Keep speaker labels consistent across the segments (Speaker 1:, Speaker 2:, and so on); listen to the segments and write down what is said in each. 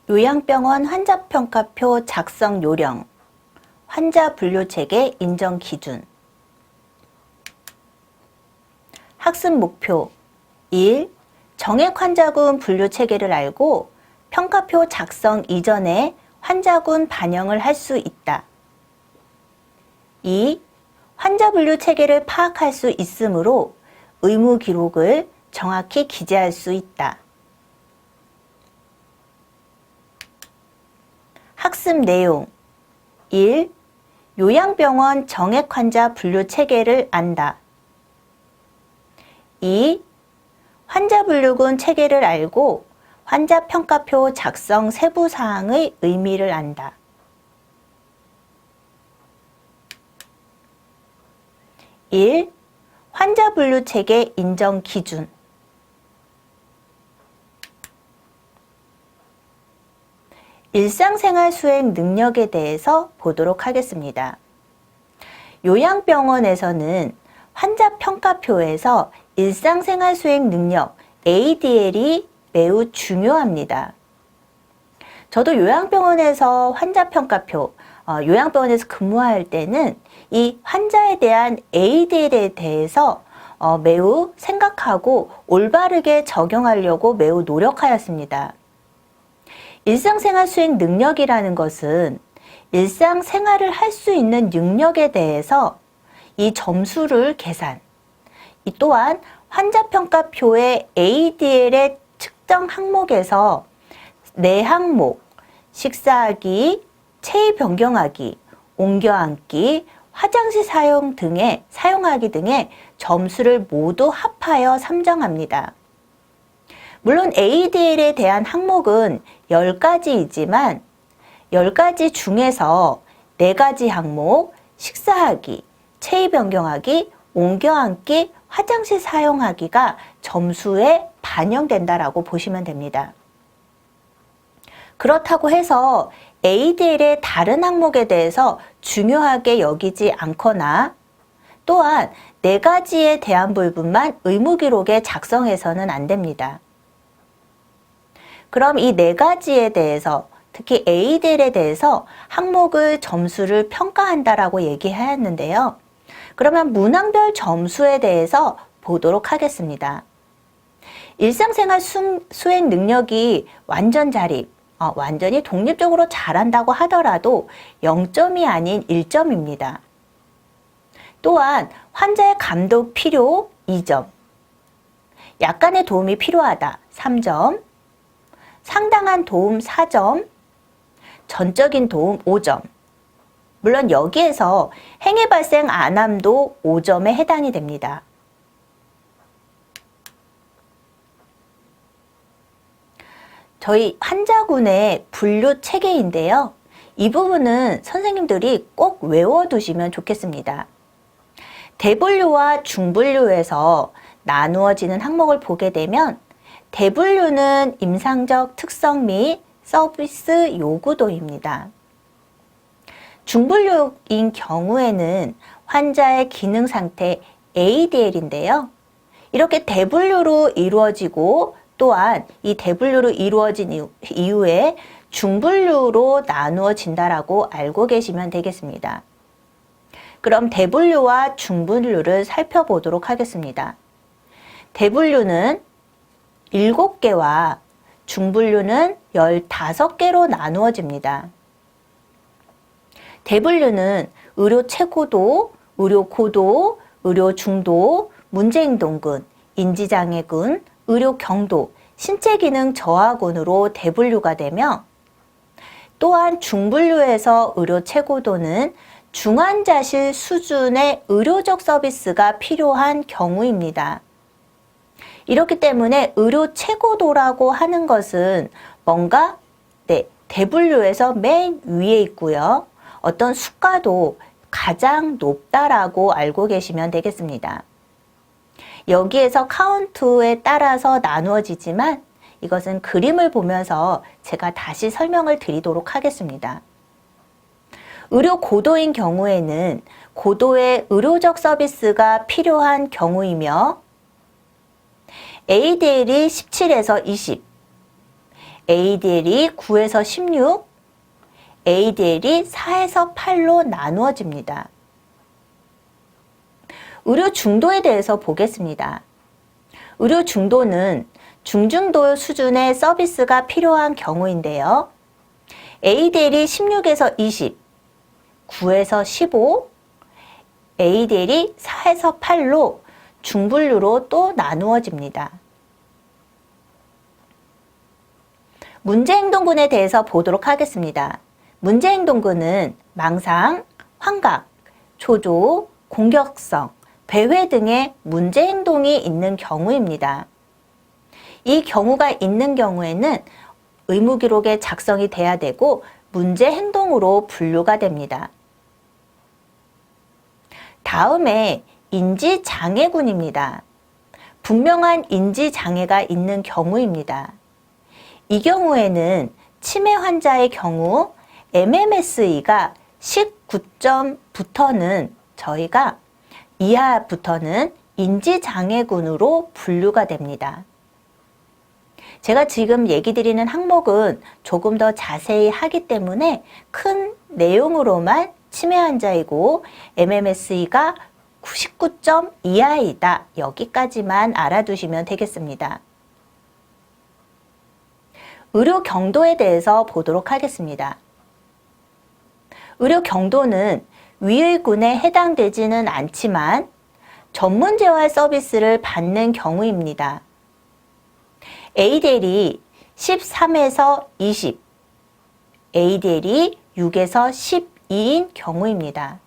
Speaker 1: 요양병원 환자평가표 작성 요령, 환자 분류체계 인정 기준. 학습 목표 1. 정액 환자군 분류체계를 알고 평가표 작성 이전에 환자군 반영을 할 수 있다. 2. 환자 분류 체계를 파악할 수 있으므로 의무 기록을 정확히 기재할 수 있다. 학습 내용 1. 요양병원 정액 환자 분류 체계를 안다. 2. 환자 분류군 체계를 알고 환자 평가표 작성 세부 사항의 의미를 안다. 1. 환자 분류 체계 인정 기준. 일상생활 수행 능력에 대해서 보도록 하겠습니다. 요양병원에서는 환자 평가표에서 일상생활 수행 능력 ADL이 매우 중요합니다. 저도 요양병원에서 환자 평가표, 요양병원에서 근무할 때는 이 환자에 대한 ADL에 대해서 매우 생각하고 올바르게 적용하려고 매우 노력하였습니다. 일상생활 수행 능력이라는 것은 일상생활을 할 수 있는 능력에 대해서 이 점수를 계산, 이 또한 환자평가표의 ADL의 측정 항목에서 4항목, 식사하기, 체위 변경하기, 옮겨앉기, 화장실 사용하기 등의 점수를 모두 합하여 삼정합니다. 물론 ADL에 대한 항목은 10가지이지만 10가지 중에서 4가지 항목, 식사하기, 체위 변경하기, 옮겨앉기, 화장실 사용하기가 점수에 반영된다라고 보시면 됩니다. 그렇다고 해서 ADL의 다른 항목에 대해서 중요하게 여기지 않거나 또한 4가지에 대한 부분만 의무 기록에 작성해서는 안 됩니다. 그럼 이 4가지에 대해서 특히 ADL에 대해서 항목을 점수를 평가한다라고 얘기하였는데요. 그러면 문항별 점수에 대해서 보도록 하겠습니다. 일상생활 수행 능력이 완전 자립, 완전히 독립적으로 잘한다고 하더라도 0점이 아닌 1점입니다. 또한 환자의 감독 필요 2점, 약간의 도움이 필요하다 3점, 상당한 도움 4점, 전적인 도움 5점. 물론 여기에서 행위 발생 안함도 5점에 해당이 됩니다. 저희 환자군의 분류 체계인데요. 이 부분은 선생님들이 꼭 외워두시면 좋겠습니다. 대분류와 중분류에서 나누어지는 항목을 보게 되면 대분류는 임상적 특성 및 서비스 요구도입니다. 중분류인 경우에는 환자의 기능 상태 ADL인데요. 이렇게 대분류로 이루어지고 또한 이 대분류로 이루어진 이후에 중분류로 나누어진다라고 알고 계시면 되겠습니다. 그럼 대분류와 중분류를 살펴보도록 하겠습니다. 대분류는 7개와 중분류는 15개로 나누어집니다. 대분류는 의료 최고도, 의료 고도, 의료 중도, 문제행동군, 인지장애군, 의료 경도, 신체기능 저하군으로 대분류가 되며 또한 중분류에서 의료 최고도는 중환자실 수준의 의료적 서비스가 필요한 경우입니다. 이렇기 때문에 의료 최고도라고 하는 것은 뭔가 대분류에서 맨 위에 있고요. 어떤 수가도 가장 높다라고 알고 계시면 되겠습니다. 여기에서 카운트에 따라서 나누어지지만 이것은 그림을 보면서 제가 다시 설명을 드리도록 하겠습니다. 의료 고도인 경우에는 고도의 의료적 서비스가 필요한 경우이며 ADL이 17에서 20, ADL이 9에서 16, ADL이 4에서 8로 나누어집니다. 의료 중도에 대해서 보겠습니다. 의료 중도는 중증도 수준의 서비스가 필요한 경우인데요. ADL이 16에서 20, 9에서 15, ADL이 4에서 8로 중분류로 또 나누어집니다. 문제행동군에 대해서 보도록 하겠습니다. 문제행동군은 망상, 환각, 초조, 공격성, 배회 등의 문제행동이 있는 경우입니다. 이 경우가 있는 경우에는 의무기록에 작성이 돼야 되고 문제행동으로 분류가 됩니다. 다음에 인지장애군입니다. 분명한 인지장애가 있는 경우입니다. 이 경우에는 치매 환자의 경우 MMSE가 19점부터는 저희가 이하부터는 인지장애군으로 분류가 됩니다. 제가 지금 얘기 드리는 항목은 조금 더 자세히 하기 때문에 큰 내용으로만 치매 환자이고 MMSE가 19점 이하이다. 여기까지만 알아두시면 되겠습니다. 의료 경도에 대해서 보도록 하겠습니다. 의료 경도는 위의 군에 해당되지는 않지만 전문재활 서비스를 받는 경우입니다. ADL이 13에서 20, ADL이 6에서 12인 경우입니다.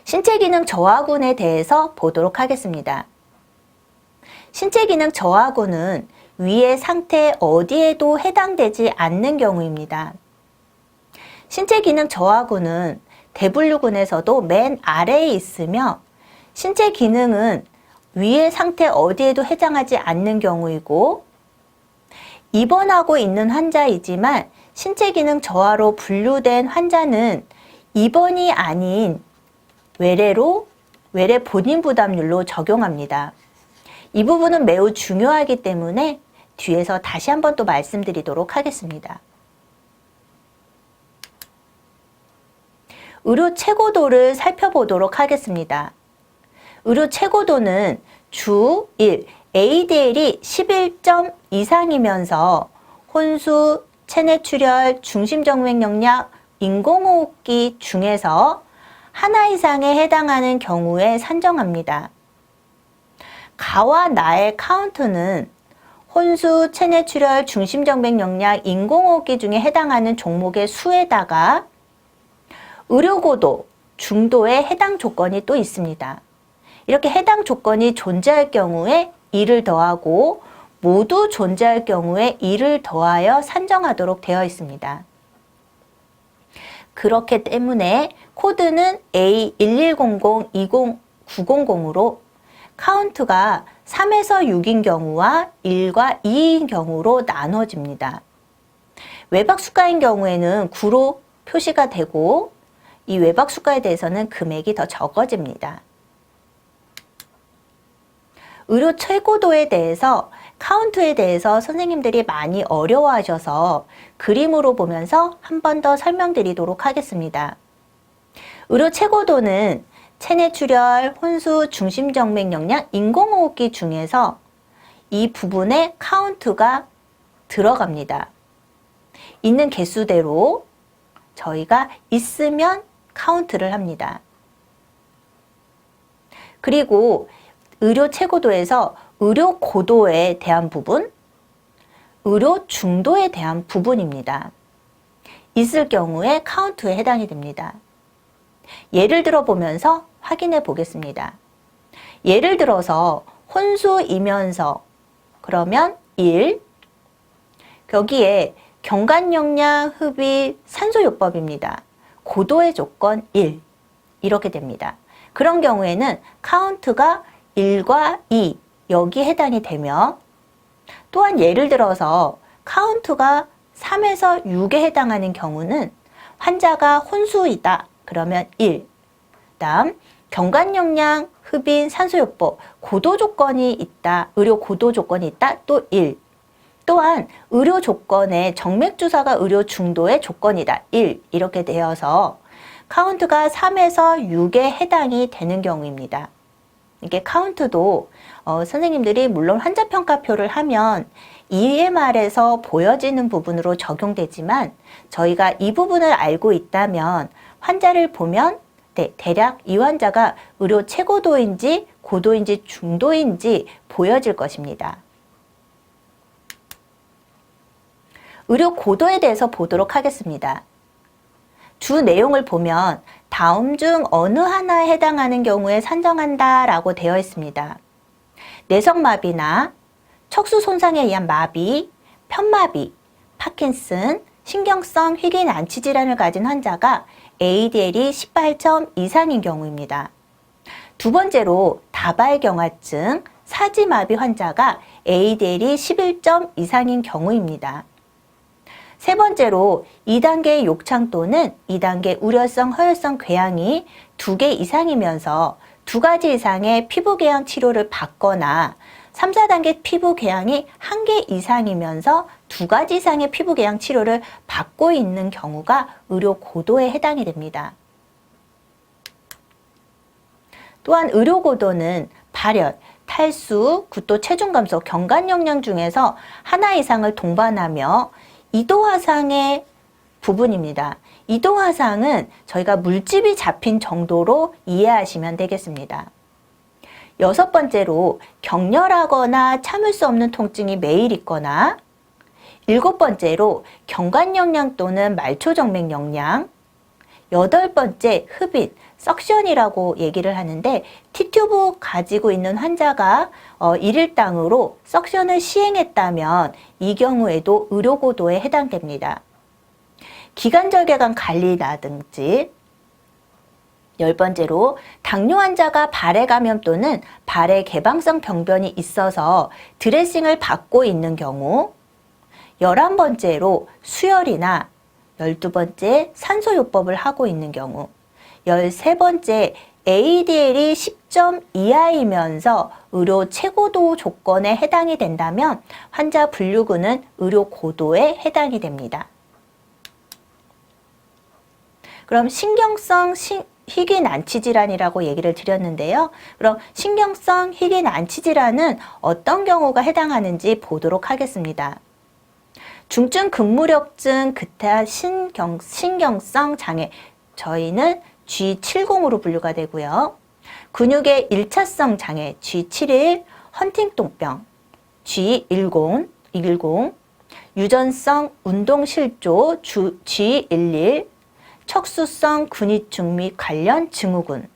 Speaker 1: 신체기능 저하군에 대해서 보도록 하겠습니다. 신체기능 저하군은 위의 상태 어디에도 해당되지 않는 경우입니다. 신체기능 저하군은 대분류군에서도 맨 아래에 있으며 신체 기능은 위의 상태 어디에도 해당하지 않는 경우이고 입원하고 있는 환자이지만 신체 기능 저하로 분류된 환자는 입원이 아닌 외래 본인 부담률로 적용합니다. 이 부분은 매우 중요하기 때문에 뒤에서 다시 한번 또 말씀드리도록 하겠습니다. 의료 최고도를 살펴보도록 하겠습니다. 의료 최고도는 주 1, ADL이 11점 이상이면서 혼수, 체내출혈, 중심정맥력약, 인공호흡기 중에서 하나 이상에 해당하는 경우에 산정합니다. 가와 나의 카운트는 혼수, 체내출혈, 중심정맥력약, 인공호흡기 중에 해당하는 종목의 수에다가 의료고도, 중도에 해당 조건이 또 있습니다. 이렇게 해당 조건이 존재할 경우에 2를 더하고 모두 존재할 경우에 2를 더하여 산정하도록 되어 있습니다. 그렇기 때문에 코드는 A110020900으로 카운트가 3에서 6인 경우와 1과 2인 경우로 나눠집니다. 외박수가인 경우에는 9로 표시가 되고 이 외박수가에 대해서는 금액이 더 적어집니다. 의료 최고도에 대해서 카운트에 대해서 선생님들이 많이 어려워하셔서 그림으로 보면서 한 번 더 설명드리도록 하겠습니다. 의료 최고도는 체내출혈, 혼수, 중심정맥력약, 인공호흡기 중에서 이 부분에 카운트가 들어갑니다. 있는 개수대로 저희가 있으면 카운트를 합니다. 그리고 의료 최고도에서 의료 고도에 대한 부분, 의료 중도에 대한 부분입니다. 있을 경우에 카운트에 해당이 됩니다. 예를 들어 보면서 확인해 보겠습니다. 예를 들어서 혼수이면서 그러면 1, 여기에 경관용량, 흡입, 산소요법입니다. 고도의 조건 1 이렇게 됩니다. 그런 경우에는 카운트가 1과 2 여기에 해당이 되며 또한 예를 들어서 카운트가 3에서 6에 해당하는 경우는 환자가 혼수이다. 그러면 1. 다음 경관용량, 흡인, 산소요법 고도 조건이 있다. 의료 고도 조건이 있다. 또 1. 또한 의료 조건에 정맥 주사가 의료 중도의 조건이다. 1 이렇게 되어서 카운트가 3에서 6에 해당이 되는 경우입니다. 이게 카운트도 선생님들이 물론 환자평가표를 하면 EMR에서 보여지는 부분으로 적용되지만 저희가 이 부분을 알고 있다면 환자를 보면 대략 이 환자가 의료 최고도인지 고도인지 중도인지 보여질 것입니다. 의료 고도에 대해서 보도록 하겠습니다. 주 내용을 보면 다음 중 어느 하나에 해당하는 경우에 산정한다 라고 되어 있습니다. 뇌성마비나 척수 손상에 의한 마비, 편마비, 파킨슨, 신경성 희귀난치 질환을 가진 환자가 ADL이 18점 이상인 경우입니다. 두 번째로 다발경화증, 사지마비 환자가 ADL이 11점 이상인 경우입니다. 세 번째로 2단계 욕창 또는 2단계 우려성 허혈성 궤양이 2개 이상이면서 2가지 이상의 피부궤양 치료를 받거나 3, 4단계 피부궤양이 1개 이상이면서 2가지 이상의 피부궤양 치료를 받고 있는 경우가 의료 고도에 해당이 됩니다. 또한 의료 고도는 발열, 탈수, 구토, 체중 감소, 경관 영양 중에서 하나 이상을 동반하며 이도화상의 부분입니다. 이도화상은 저희가 물집이 잡힌 정도로 이해하시면 되겠습니다. 여섯 번째로 격렬하거나 참을 수 없는 통증이 매일 있거나, 일곱 번째로 경관영양 또는 말초정맥영양, 여덟 번째 흡인, 석션이라고 얘기를 하는데 T튜브 가지고 있는 환자가 일일당으로 석션을 시행했다면 이 경우에도 의료고도에 해당됩니다. 기관절개관 관리라든지, 열 번째로 당뇨 환자가 발해 감염 또는 발해 개방성 병변이 있어서 드레싱을 받고 있는 경우, 11번째로 수혈이나 12번째 산소요법을 하고 있는 경우, 13번째 ADL이 10점 이하이면서 의료 최고도 조건에 해당이 된다면 환자 분류군은 의료 고도에 해당이 됩니다. 그럼 신경성 희귀난치질환이라고 얘기를 드렸는데요. 그럼 신경성 희귀난치질환은 어떤 경우가 해당하는지 보도록 하겠습니다. 중증 근무력증 기타 신경성 장애, 저희는 G70으로 분류가 되고요. 근육의 1차성 장애 G71, 헌팅ton병 G10, 유전성 운동실조 G11, 척수성 근위축 및 관련 증후군,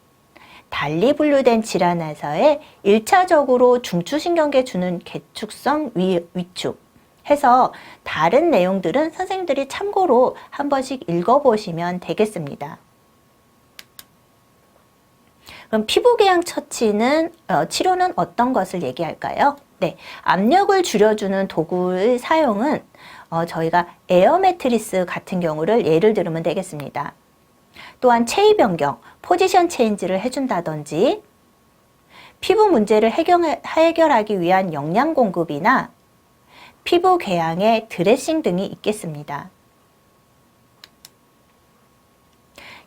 Speaker 1: 달리 분류된 질환에서의 1차적으로 중추신경계 주는 계축성 위축 해서 다른 내용들은 선생님들이 참고로 한 번씩 읽어보시면 되겠습니다. 그럼 피부궤양 처치는 치료는 어떤 것을 얘기할까요? 네, 압력을 줄여주는 도구의 사용은 저희가 에어 매트리스 같은 경우를 예를 들면 되겠습니다. 또한 체위 변경, 포지션 체인지를 해준다든지, 피부 문제를 해결하기 위한 영양 공급이나 피부 궤양의 드레싱 등이 있겠습니다.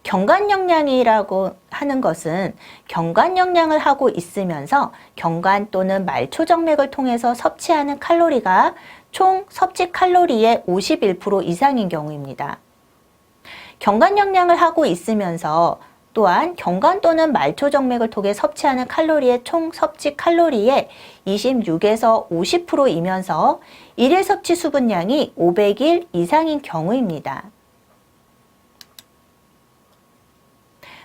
Speaker 1: 경관영양이라고 하는 것은 경관영양을 하고 있으면서 경관 또는 말초정맥을 통해서 섭취하는 칼로리가 총 섭취 칼로리의 51% 이상인 경우입니다. 경관영양을 하고 있으면서 또한 경관 또는 말초정맥을 통해 섭취하는 칼로리의 총 섭취 칼로리의 26에서 50%이면서 일일 섭취 수분량이 500일 이상인 경우입니다.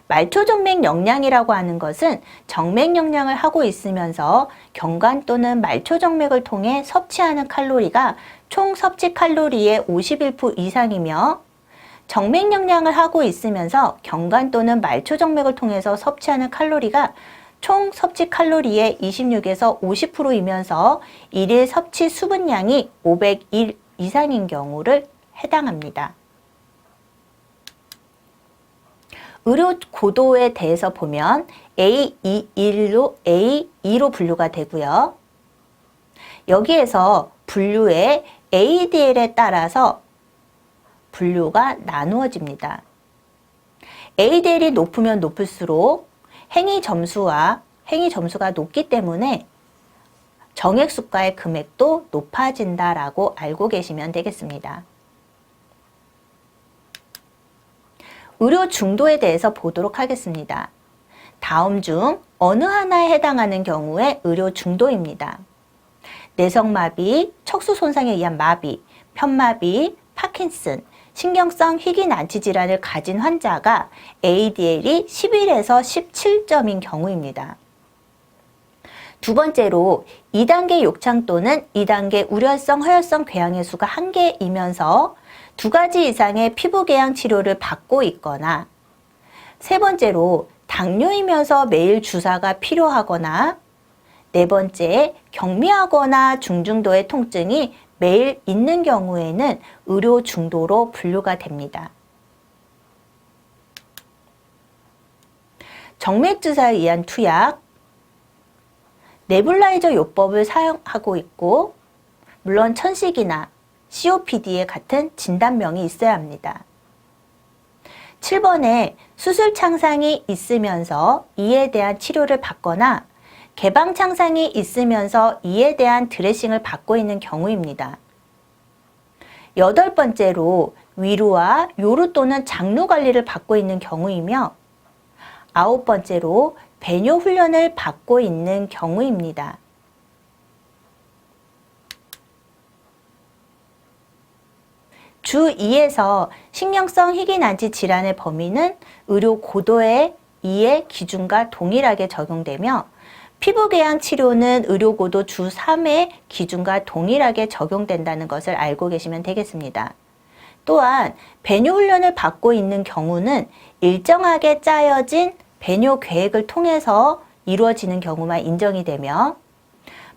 Speaker 1: 말초정맥 영양이라고 하는 것은 정맥 영양을 하고 있으면서 경관 또는 말초정맥을 통해 섭취하는 칼로리가 총 섭취 칼로리의 51% 이상이며, 정맥 영양을 하고 있으면서 경관 또는 말초정맥을 통해서 섭취하는 칼로리가 총 섭취 칼로리의 26에서 50%이면서 일일 섭취 수분량이 500일 이상인 경우를 해당합니다. 의료 고도에 대해서 보면 A2로 분류가 되고요. 여기에서 분류의 ADL에 따라서 분류가 나누어집니다. ADL이 높으면 높을수록 행위 점수가 높기 때문에 정액수가의 금액도 높아진다라고 알고 계시면 되겠습니다. 의료 중도에 대해서 보도록 하겠습니다. 다음 중 어느 하나에 해당하는 경우에 의료 중도입니다. 내성마비, 척수 손상에 의한 마비, 편마비, 파킨슨, 신경성 희귀난치 질환을 가진 환자가 ADL이 11에서 17점인 경우입니다. 두 번째로 2단계 욕창 또는 2단계 우려성 허혈성 궤양의 수가 1개이면서 2가지 이상의 피부궤양 치료를 받고 있거나, 세 번째로 당뇨이면서 매일 주사가 필요하거나, 네 번째 경미하거나 중증도의 통증이 매일 있는 경우에는 의료 중도로 분류가 됩니다. 정맥주사에 의한 투약, 네뷸라이저 요법을 사용하고 있고, 물론 천식이나 COPD에 같은 진단명이 있어야 합니다. 7번에 수술 창상이 있으면서 이에 대한 치료를 받거나 개방 창상이 있으면서 이에 대한 드레싱을 받고 있는 경우입니다. 8번째로 위루와 요루 또는 장루 관리를 받고 있는 경우이며, 9번째로 배뇨 훈련을 받고 있는 경우입니다. 주 2에서 신경성 희귀난치 질환의 범위는 의료 고도의 2의 기준과 동일하게 적용되며, 피부궤양 치료는 의료 고도 주 3의 기준과 동일하게 적용된다는 것을 알고 계시면 되겠습니다. 또한 배뇨 훈련을 받고 있는 경우는 일정하게 짜여진 배뇨 계획을 통해서 이루어지는 경우만 인정이 되며,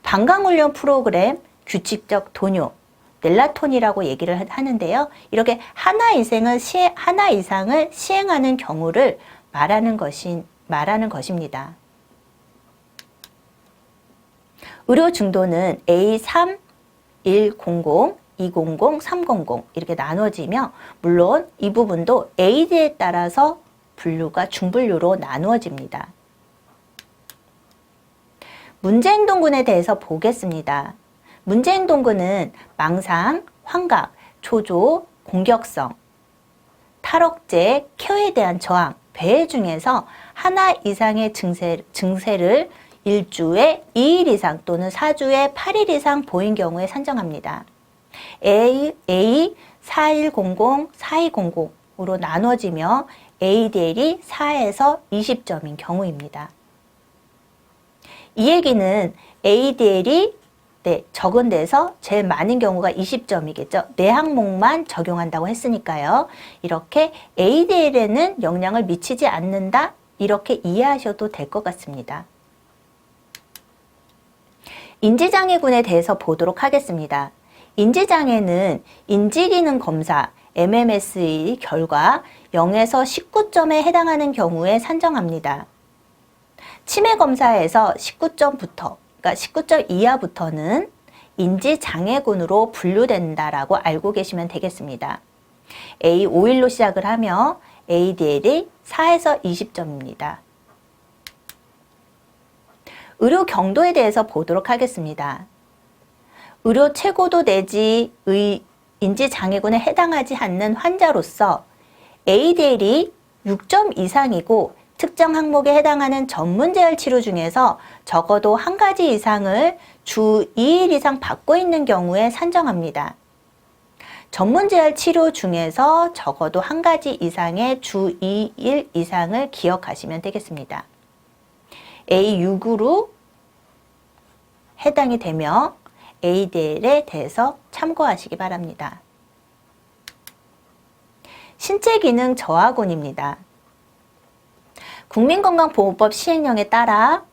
Speaker 1: 방광훈련 프로그램, 규칙적 도뇨, 넬라톤이라고 얘기를 하는데요. 이렇게 하나 이상을 시행하는 경우를 말하는 것입니다. 의료 중도는 A3, 100, 200, 300 이렇게 나누어지며, 물론 이 부분도 AD에 따라서 분류가 중분류로 나누어집니다. 문제행동군에 대해서 보겠습니다. 문제행동군은 망상, 환각, 초조, 공격성, 탈억제, 케어에 대한 저항, 배회 중에서 하나 이상의 증세를 일주에 2일 이상 또는 4주에 8일 이상 보인 경우에 산정합니다. A 4100, 4200으로 나눠지며 ADL이 4에서 20점인 경우입니다. 이 얘기는 ADL이 적은 데서 제일 많은 경우가 20점이겠죠. 네 항목만 적용한다고 했으니까요. 이렇게 ADL에는 영향을 미치지 않는다, 이렇게 이해하셔도 될 것 같습니다. 인지장애군에 대해서 보도록 하겠습니다. 인지장애는 인지기능 검사 MMS의 결과 0에서 19점에 해당하는 경우에 산정합니다. 치매 검사에서 19점부터, 그러니까 19점 이하부터는 인지장애군으로 분류된다라고 알고 계시면 되겠습니다. A51로 시작을 하며 ADL이 4에서 20점입니다. 의료 경도에 대해서 보도록 하겠습니다. 의료 최고도 내지 인지장애군에 해당하지 않는 환자로서 ADL이 6점 이상이고 특정 항목에 해당하는 전문재활 치료 중에서 적어도 한 가지 이상을 주 2일 이상 받고 있는 경우에 산정합니다. 전문재활 치료 중에서 적어도 한 가지 이상의 주 2일 이상을 기억하시면 되겠습니다. A6으로 해당이 되며 ADL에 대해서 참고하시기 바랍니다. 신체기능 저하군입니다. 국민건강보호법 시행령에 따라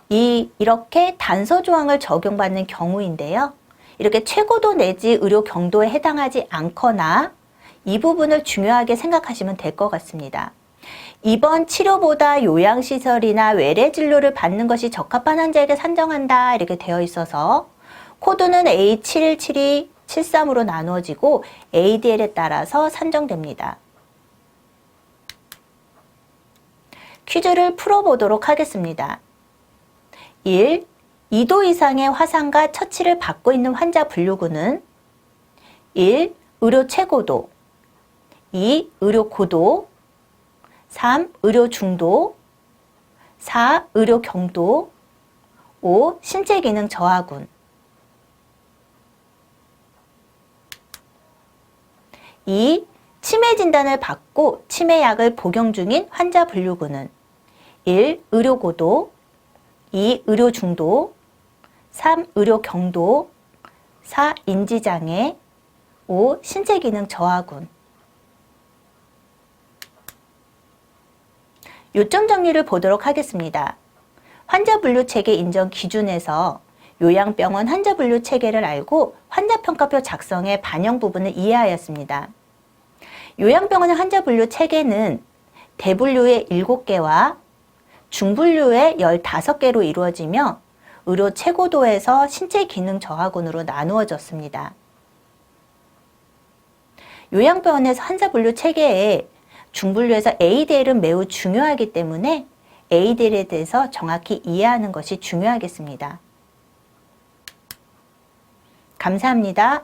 Speaker 1: 이렇게 단서조항을 적용받는 경우인데요. 이렇게 최고도 내지 의료 경도에 해당하지 않거나 이 부분을 중요하게 생각하시면 될 것 같습니다. 입원 치료보다 요양시설이나 외래 진료를 받는 것이 적합한 환자에게 산정한다 이렇게 되어 있어서 코드는 A77273으로 나누어지고 ADL에 따라서 산정됩니다. 퀴즈를 풀어보도록 하겠습니다. 1. 2도 이상의 화상과 처치를 받고 있는 환자 분류군은 1. 의료 최고도 2. 의료 고도 3. 의료 중도 4. 의료 경도 5. 신체 기능 저하군 2. 치매 진단을 받고 치매약을 복용 중인 환자 분류군은 1. 의료 고도 2. 의료 중도 3. 의료 경도 4. 인지장애 5. 신체 기능 저하군 요점 정리를 보도록 하겠습니다. 환자 분류 체계 인정 기준에서 요양병원 환자 분류 체계를 알고 환자평가표 작성의 반영 부분을 이해하였습니다. 요양병원의 환자 분류 체계는 대분류의 7개와 중분류의 15개로 이루어지며 의료 최고도에서 신체 기능 저하군으로 나누어졌습니다. 요양병원에서 환자 분류 체계에 중분류에서 ADL은 매우 중요하기 때문에 ADL에 대해서 정확히 이해하는 것이 중요하겠습니다. 감사합니다.